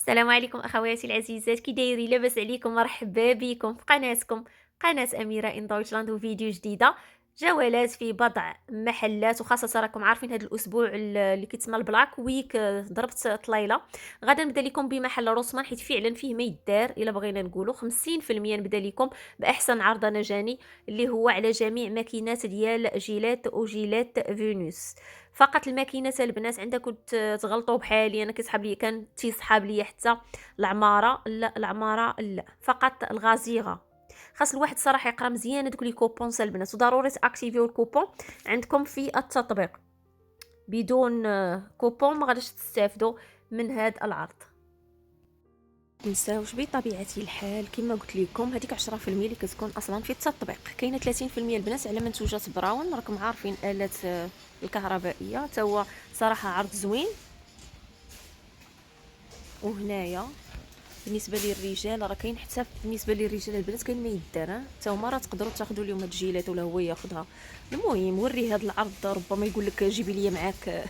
السلام عليكم اخواتي العزيزات، كي دايرين؟ لاباس عليكم؟ مرحبا بكم في قناتكم قناه اميره ان دويتشلاند وفيديو جديده. جولات في بضع محلات، وخاصه راكم عارفين هذا الاسبوع اللي كيتسمى البلاك ويك. ضربت طليله. غدا نبدا لكم بمحل روسمان، حيت فعلا فيه ما يدار. الا بغينا نقولوا 50% نبدا لكم باحسن عرض مجاني، اللي هو على جميع ماكينات ديال جيلات وجيلات فينوس. فقط الماكينات البنات عندكم تغلطوا بحالي، انا كيسحب لي، كان تيسحاب لي حتى العماره، لا العماره لا، فقط الغازيغه. خاص الواحد صراحه يقرا مزيان دوك لي كوبون البنات، وضروري تاكتيفيو الكوبون عندكم في التطبيق. بدون كوبون ما غاديش تستافدوا من هذا العرض. تنساوش بطبيعه الحال كما قلت لكم هذيك 10% اللي كتكون اصلا في التطبيق. كاينه 30% البنات على منتوجات براون، راكم عارفين الات الكهربائيه، تا هو صراحه عرض زوين. وهنايا بالنسبه للرجال راه كاين حتى بالنسبه للرجال البنات كاين ما يدار، حتى هما راه تقدروا تاخذوا اليوم هاد الجيلات ولا هو ياخذها. المهم وري هاد العرض، ربما يقول لك جيبي لي معاك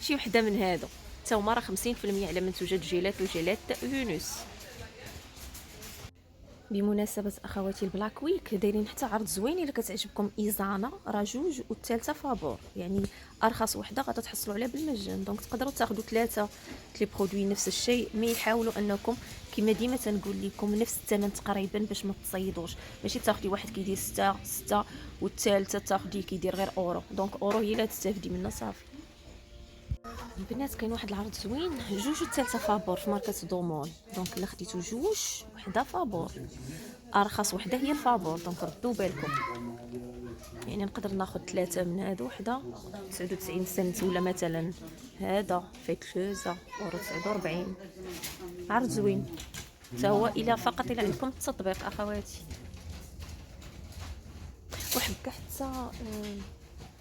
شي وحده من هادو. حتى هما راه 50% على منتوجات جيلات وجيلات فينوس. بمناسبة اخواتي البلاك ويك دايرين حتى عرض زوين، الا كتعجبكم ايزانا راه جوج والثالثه فابور، يعني ارخص وحده غادا تحصلوا عليها بالمجان. دونك تقدروا تاخذوا ثلاثه لي برودوي نفس الشيء، مي يحاولوا انكم كما ديما تنقول لكم نفس الثمن تقريبا باش ما تصيدوش. ماشي تاخدي واحد كيدير 6 والثالثه تاخدي كيدير غير اورو، دونك اورو هي اللي تستافدي منها صافي. البنات كاين واحد العرض زوين، جوج والثالثه فابور في ماركه دومون. دونك الا خديتو جوج وحده فابور، ارخص وحده هي الفابور، دونك ردوا بالكم. يعني نقدر ناخذ ثلاثه من هادو، وحده 99 سنت، ولا مثلا هذا فيكشوزا اورو 49. عرض زوين حتى هو، الا فقط الا عندكم التطبيق اخواتي. وحبك حتى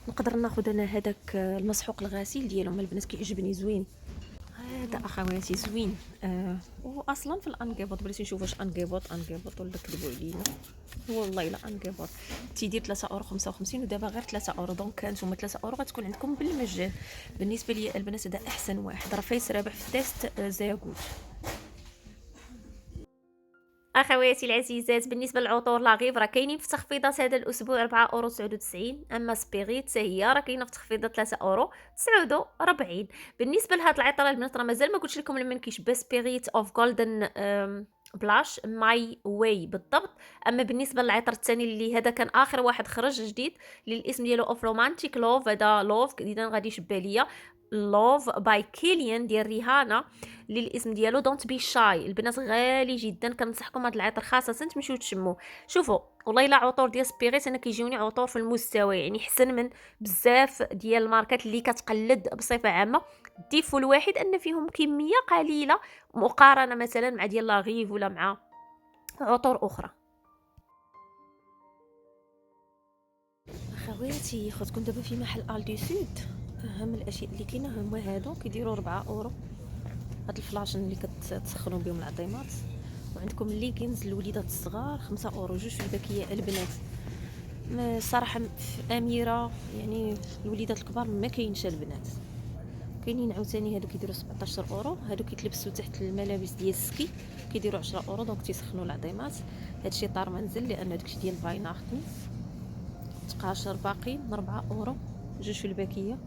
نقدر ناخذ انا هذاك المسحوق الغسيل ديالهم البنات، كيعجبني زوين هذا اخواتي زوين. واصلا في الانكيبوط بغيتي نشوف واش انكيبوط ولا كذبوا علينا. والله الا انكيبوط تيدير 3.55 اورو، ودابا غير 3 اورو، دونك نتوما 3 اورو غتكون عندكم بالمجان. بالنسبه لي البنات هذا احسن واحد، راه فايس رابح في التيست زاكوت. اخواتي العزيزات بالنسبه للعطور لاغيف راه كاينين في تخفيضات هذا الاسبوع 4.99 اورو، اما سبيريت هي راه كاينه في تخفيضات 3.49 اورو. بالنسبه لهاد العطر البنات راه مازال ما قلتش لكم لما كيشبه سبيريت اوف جولدن بلاش ماي واي بالضبط. اما بالنسبه للعطر الثاني اللي هذا كان اخر واحد خرج جديد، اللي الاسم ديالو اوف رومانتيك لوف، هذا لوف اذا غادي يشبه ليا لوف باي كيليان ديال ريهانا، اللي الاسم ديالو دونت بي شاي. البنات غالي جدا، كنصحكم هذا العطر خاصه تمشيو تشموه. شوفوا والله الا عطور ديال سبيريت انا كيجيوني عطور في المستوى، يعني حسن من بزاف ديال الماركات اللي كتقلد بصفه عامه. الديفو الواحد ان فيهم كميه قليله مقارنه مثلا مع ديال لاغيف ولا مع عطور اخرى. اخواتي خدكم دابا في محل الدي سود. اهم الاشياء اللي كاينه هما هادو، كيديروا 4 اورو. هاد الفلاشن اللي كتسخنوا بهم العظيمات. وعندكم الليغينز الوليدات الصغار 5 اورو، جوج في الباكيه البنات. صراحه في اميره يعني الوليدات الكبار ما كاينش البنات. كاينين عاوتاني هادو كيديروا 17 اورو، هادو كيتلبسوا تحت الملابس ديال السكي، كيديروا 10 اورو، دونك تيسخنوا العظيمات. هادشي طار منزل لان داكشي ديال فايناختني. تقاشر باقي 4 اورو، جوج في الباكيه.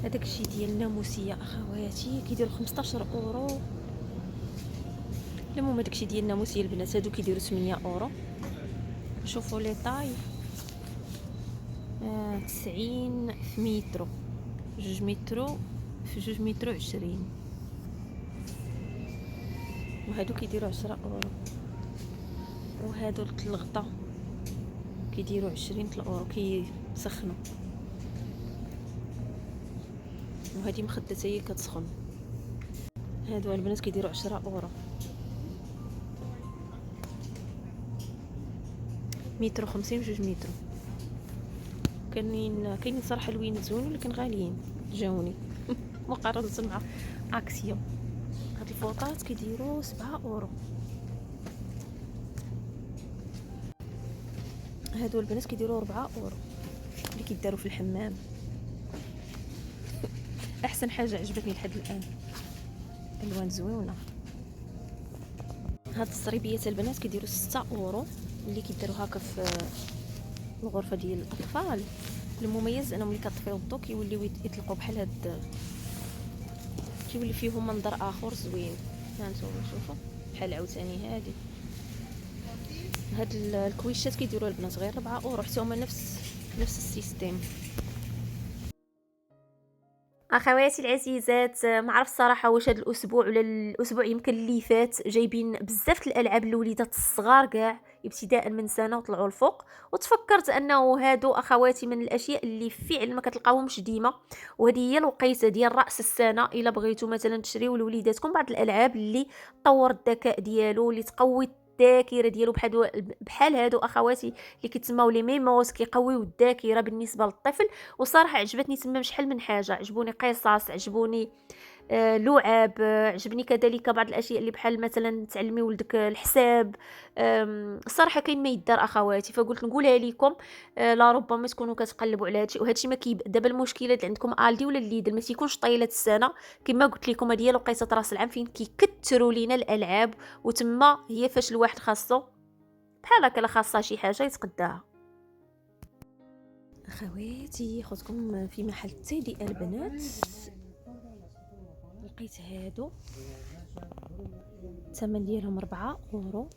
هذاك الشيء ديال الناموسيه اخواتي كيديروا 15 اورو. المهم هذاك الشيء ديال الناموسيه البنات هادو كيديروا 8 اورو. شوفوا لي طاي 90 في مترو، 2 مترو في 2 مترو 20، وهادو كيديروا 10 اورو. وهادو الغطا كيديروا 20 اورو، كيسخنوا. وهذه مخده هي كتسخن. هادو البنات كيديروا 10 اورو. مترو 50 و2 مترو. كاينين صراحه لوين زوين ولكن غاليين جاوني مقارنه مع اكسيو. هاد الفوطات كيديروا 7 اورو. هادو البنات كيديروا 4 اورو اللي كيداروا في الحمام. احسن حاجه عجبتني لحد الان. الوان زويونه. هاد الزريبيات البنات كيديروا 6 اورو، اللي كيديروا هكا في الغرفه ديال الاطفال. المميز انهم ملي كطفيو الضو كيوليو يطلقوا بحال هاد، كيولي فيهم منظر اخر زوين. هانتوما شوفوا بحال عاوتاني هاد الكويشات كيديروا البنات غير 4 اورو، حتى هما نفس السيستيم. اخواتي العزيزات، ما عرف الصراحه واش هذا الاسبوع ولا الاسبوع يمكن اللي فات جايبين بزاف الالعاب للوليدات الصغار كاع ابتداء من سنه وطلعوا الفوق، وتفكرت انه هادو اخواتي من الاشياء اللي فعلا ما كتلقاوهمش ديما، وهذه هي الوقيته ديال راس السنه الا بغيتوا مثلا تشريو لوليداتكم بعض الالعاب اللي طور الذكاء ديالو، اللي تقوي الذاكره ديالو، بحال هادو اخواتي اللي كيتسموا لي ميموس، كيقويو الذاكره بالنسبه للطفل. وصراحه عجبتني تما شحال من حاجه، عجبوني قصص، عجبوني لعب، عجبني كذلك بعض الاشياء اللي بحال مثلا تعلمي ولدك الحساب. الصراحه كاين ما يدار اخواتي، فقلت نقولها لكم. لا ربما تكونوا كتقلبوا على هادشي، وهادشي ما دابا المشكله اللي عندكم الدي ولا الليدل ما تيكونش طيله السنه. كما قلت لكم هذه هي وقيته راس العام فين كيكثروا لينا الالعاب، وتما هي فاش الواحد خاصو بحال هكا، لا خاصها شي حاجه يتقداها. اخواتي خذكم في محل التهدئه البنات، لقيت هادو الثمن ديالهم 4 اورو.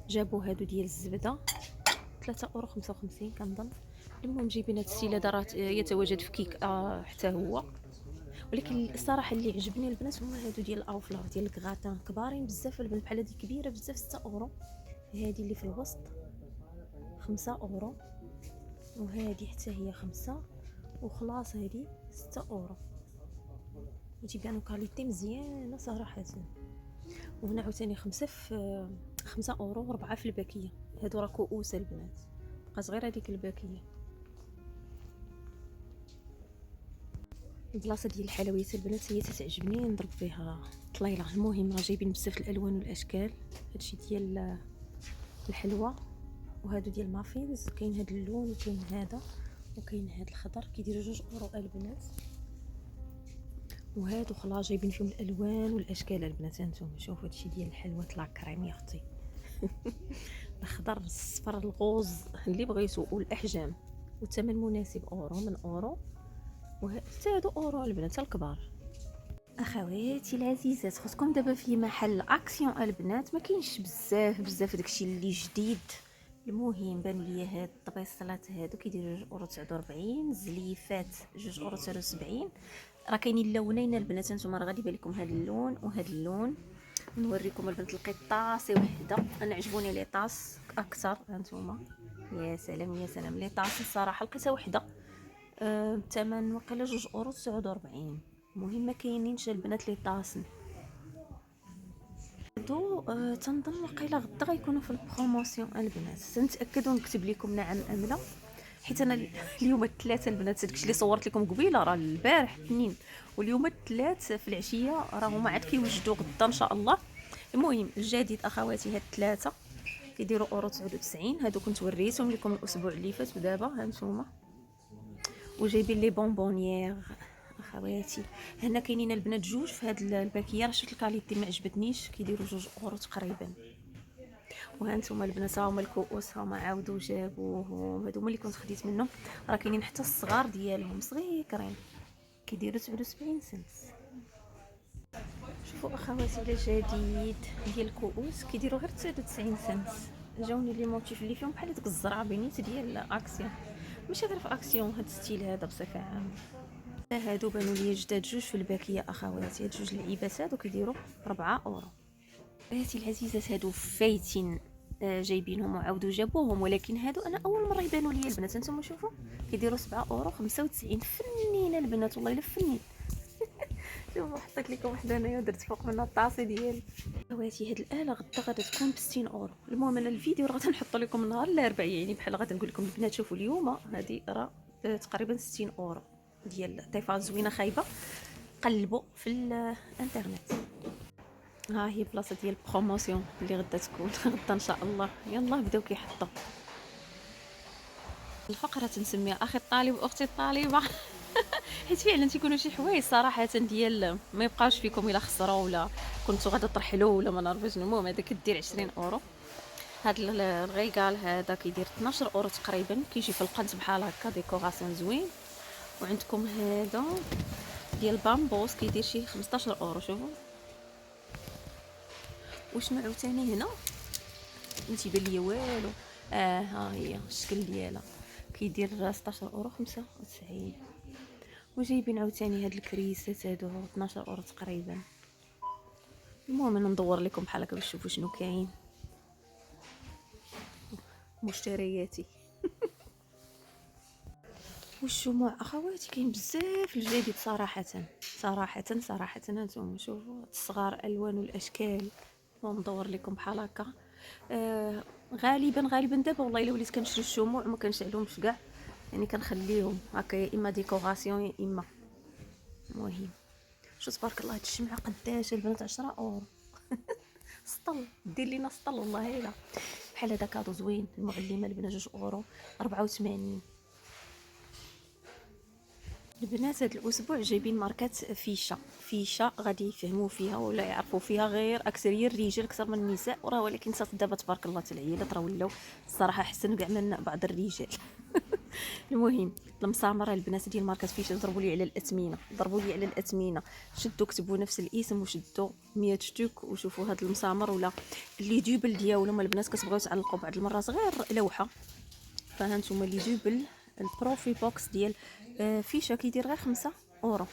جابوا هادو ديال الزبده 3 اورو 55 كنظن. المهم جايبين هاد الستيل هذا راه يتواجد في كيك حتى هو، ولكن الصراحه اللي عجبني البنات هما هادو ديال الاوفلار ديال الكغاتان، كبارين بزاف البنات، بحال هادي كبيره بزاف 6 اورو. هادي اللي في الوسط 5 اورو، وهادي حتى هي 5، وخلاص هادي 6 اورو. وتيبانو كاليتي مزيانه صراحه. وهنا عاوتاني 5 في 5 اورو، و4 في الباكيه. هادو راه كؤوس البنات، بقات غير هذيك الباكيه. البلاصه ديال الحلويات البنات هي تتعجبني نضرب فيها طليله. المهم راه جايبين بزاف الالوان والاشكال. هادشي ديال الحلوى، وهادو ديال مافينز. كاين هاد اللون وكاين هذا وكاين هاد الخضر، كيديروا 2 اورو البنات. وهادو خلاص جايبين فيهم الالوان والاشكال البنات. هانتوما شوفوا هادشي ديال الحلوى طلع كريم يا اختي. الخضر الصفر الغوز اللي بغيتو، والاحجام. والثمن مناسب، اورو من اورو، وحتى هادو اورو البنات الكبار. اخواتي العزيزات خصكم دابا في محل اكسيون البنات، ما كاينش بزاف داكشي اللي جديد. المهم بانوا لي هاد الطبيصلات هادو كيديروا 2 اورو 49، الزليفات 2 اورو 79. راه كاينين لونين البنات، نتوما راه غادي يبان لكم هاد اللون وهاد اللون. نوريكم البنات. لقيت طاسي وحده، انا عجبوني لي طاس اكثر. هانتوما يا سلام يا سلام، لي طاس الصراحه لقيتها وحده الثمن وقيله 2 اورو 49. المهم ما كاينينش البنات لي طاسن هادو. تنظن وقيله غدا غيكونوا في البروموسيون البنات، سنتاكد ونكتب لكم نعم ام لا، حيت انا اليوم الثلاثاء البنات داكشي اللي صورت لكم قبيله راه البارح اثنين، واليوم الثلاث في العشيه راه هما عاد كيوجدوا غدا ان شاء الله. المهم الجديد اخواتي هاد الثلاثه كيديروا اورو 99. هادو كنت وريتهم لكم الاسبوع اللي فات، ودابا هانتوما. وجايبين لي بونبونيير اخواتي. هنا كاينين البنات جوج في هاد الباكيه، راه شفت الكاليتي ما عجبتنيش، كيديروا 2 اورو تقريبا. وهانتوما البنات هما الكؤوس، هما عاودوا جابوهم. هادو هما اللي كنت خديت منهم. راه كاينين حتى الصغار ديالهم صغيرين، كيديروا 77 سنت. شوفوا اخواتي على جديد ديال الكؤوس كيديروا غير 99 سنت. جاوني لي موتيف اللي فيهم بحال ديك الزرعه بنيت ديال اكسيون، ماشي غير في اكسيون، هاد الستيل هذا بصفه عامه. هادو بانوا لي جداد جوج في الباكيه اخواتي. هاد جوج اللعيبات هادو كيديروا 4 اورو. بناتي العزيزات هادو فايتين، جايبينهم وعاودوا جابوهم، ولكن هادو انا اول مره يبانوا لي البنات. انتم شوفوا كيديروا 7 اورو 95. فنين البنات والله الا فنين. شوفوا حطيت لكم وحده انايا ودرت فوق منها الطاسي ديالي. خواتي هاد الاله غدا غادا تكون ب 60 اورو. المهم انا الفيديو راه غادي نحط لكم نهار الاربعاء، يعني بحال غادي نقول لكم البنات شوفوا اليوم هادي راه تقريبا 60 اورو ديال طيفه زوينه خايبه. قلبوا في الانترنت. ها هي بلاصه ديال البروموسيون اللي غدا تكون غدا ان شاء الله. يلا بداو كيحطوا الفقره تنسميها اخي الطالب واختي الطالبه. حيت فعلا تيكونوا شي حوايج صراحه ديال ما يبقاوش فيكم الا خسروا ولا كنتو غادا ترحلوا ولا ما نعرفش شنو. المهم هذا كدير 20 اورو. هاد الغيكال هذا كيدير 12 اورو تقريبا، كيجي في القنت بحال هكا ديكوراسيون زوين. وعندكم هذا ديال بامبوس كيدير شي 15 اورو. شوفوا وشنو عاوتاني هنا ما تيبان ليا والو. ها هي الشكل ديالها كيدير 16 اورو 95. وجايبين عاوتاني هاد الكريسات هادو 12 اورو تقريبا. المهم انا ندور لكم بحال هكا باش تشوفوا شنو كاين. مشترياتي والشموع اخواتي كاين بزاف الجديد صراحه. صراحه هانتوما شوفوا الصغار الوان والاشكال. ندور لكم بحال هكا. غالبا دابا والله الا وليت كنشري الشموع ما كنشعلهمش كاع، يعني كنخليهم هكا يا اما ديكوراسيون يا اما. المهم شو تبارك الله هاد الشمعه قداش البنات 10 اورو. سطل دير لينا سطل والله الا. بحال هذا كادو زوين المعلمه البنات 2 اورو 84. البنات هاد الاسبوع جايبين ماركات فيشه غادي يفهموا فيها ولا يعرفوا فيها غير اكثريه الرجال اكثر من النساء، وراه ولكن صافي دابا تبارك الله حتى العيالات راه ولاو الصراحه احسن كاع من بعض الرجال. المهم المسامره البنات ديال ماركات فيشه ضربوا لي على الاثمنه، شدوا كتبوا نفس الاسم وشدوا 100 شتوك وشوفوا هاد المسامر ولا اللي دوبل ديالهم البنات كتبغيو تعلقوا بعض المرات غير لوحه. فها نتوما اللي دوبل البروفي بوكس ديال فيشه كيدير غير 5 اورو.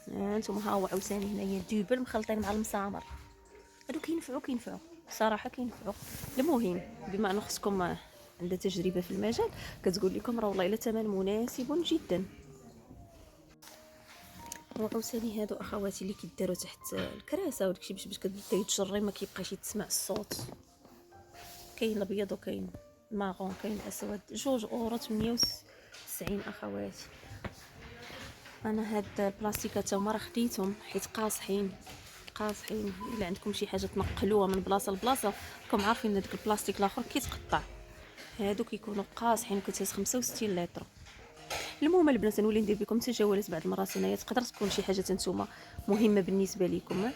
انتم ها هو عاوتاني هنايا دوبل مخلطين مع المسامر. هادو كينفعوا صراحه كينفعوا. المهم بما ان خصكم عندها تجربه في المجال كتقول لكم راه والله الا ثمن مناسب جدا. وعاوتاني هادو اخواتي اللي كيداروا تحت الكراسه وداكشي باش كتبداي تجري ما كيبقاش يتسمع الصوت. كاين الابيض وكاين الماغون كاين الاسود. 2 اورو 98 اخواتي. انا هاد البلاستيكات هما راه خديتهم حيت قاصحين. الا عندكم شي حاجه تنقلوها من بلاصه لبلاصه راكم عارفين داك البلاستيك الاخر كيتقطع، هادو كيكونوا قاصحين وكتهز 65 لتر. المهم البنات نولي ندير بكم تجولات بعض المرات هنايا تقدر تكون شي حاجه نتوما مهمه بالنسبه لكم.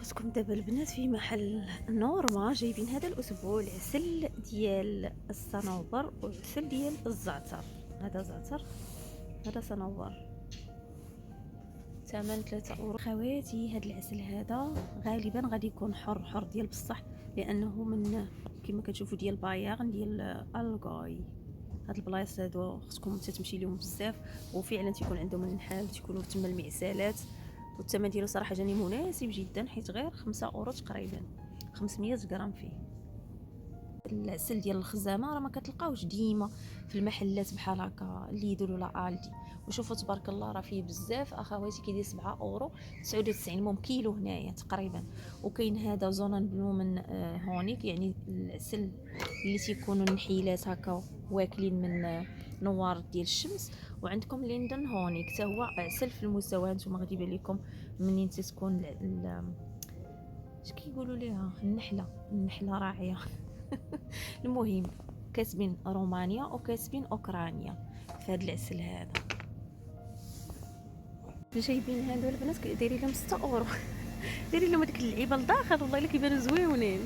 خصكم دابا البنات في محل نورما جايبين هذا الاسبوع العسل ديال الصنوبر والعسل ديال الزعتر. هذا زعتر هذا صنوبر ثمن 3 اورو. خواتي هذا العسل هذا غالبا غادي يكون حر ديال بصح لانه من كما كتشوفوا ديال بايرن ديال الغاي. هاد البلايص هادو خصكم تمشي لهم بزاف وفعلا تيكون عندهم النحال تيكونوا تما المعسلات والثمن ديالو صراحه جاني مناسب جدا حيت غير 5 اورو تقريبا 500 غرام فيه. العسل ديال الخزامه راه ما كتلقاوش ديما في المحلات بحال هكا ليدل ولا الدي. وشوفوا تبارك الله راه فيه بزاف اخواتي كيدير 7 اورو 99 المهم كيلو هنايا تقريبا. وكاين هذا زونان بلو من هونيك يعني العسل اللي تيكونوا النحيلات هكا واكلين من نوار ديال الشمس. وعندكم ليندن هونيك حتى هو عسل في المستوى. نتوما غادي يبان لكم منين تكون اش كيقولوا ليها النحله راعيه. المهم كاتبين رومانيا وكاتبين اوكرانيا في هذا العسل هذا. جايبين هادو البنات دايرين لهم 6 اورو. دايرين لهم هذيك اللعيبه لداخل والله الا كيبانوا زويونين.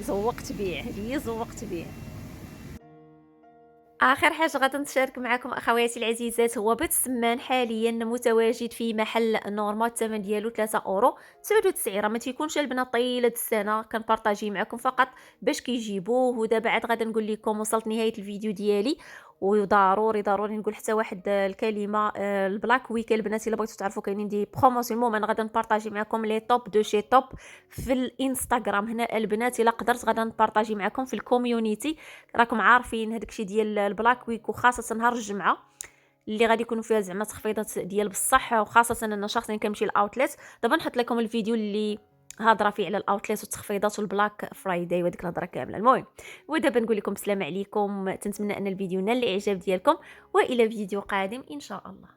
زوقت بيع هي زوقت بيع. اخر حاجه غادي نشارك معكم اخواتي العزيزات هو بيت السمان حاليا متواجد في محل نورمال الثمن ديالو 3 اورو 99. راه ما تيكونش البنات طيله السنه كنبارطاجي معكم فقط باش كيجيبوه. ودابا عاد غادي نقول لكم وصلت نهايه الفيديو ديالي وضروري نقول حتى واحد الكلمه. البلاك ويك البنات الا بغيتو تعرفوا كاينين دي بروموسيون. المهم انا غادي نبارطاجي معكم لي توب دو شي توب في الانستغرام هنا البنات. الا قدرت غادي نبارطاجي معكم في الكوميونيتي. راكم عارفين هذاك الشيء ديال البلاك ويك وخاصه نهار الجمعه اللي غادي يكونوا فيها زعما تخفيضات ديال بصح وخاصه انا شخصيا كنمشي الاوتليت. دابا نحط لكم الفيديو اللي هضره فيه على الاوتليت والتخفيضات والبلاك فرايداي وديك الهضره كامله. المهم ودابا نقول لكم السلام عليكم. تنتمنى ان الفيديو نال الاعجاب ديالكم والى فيديو قادم ان شاء الله.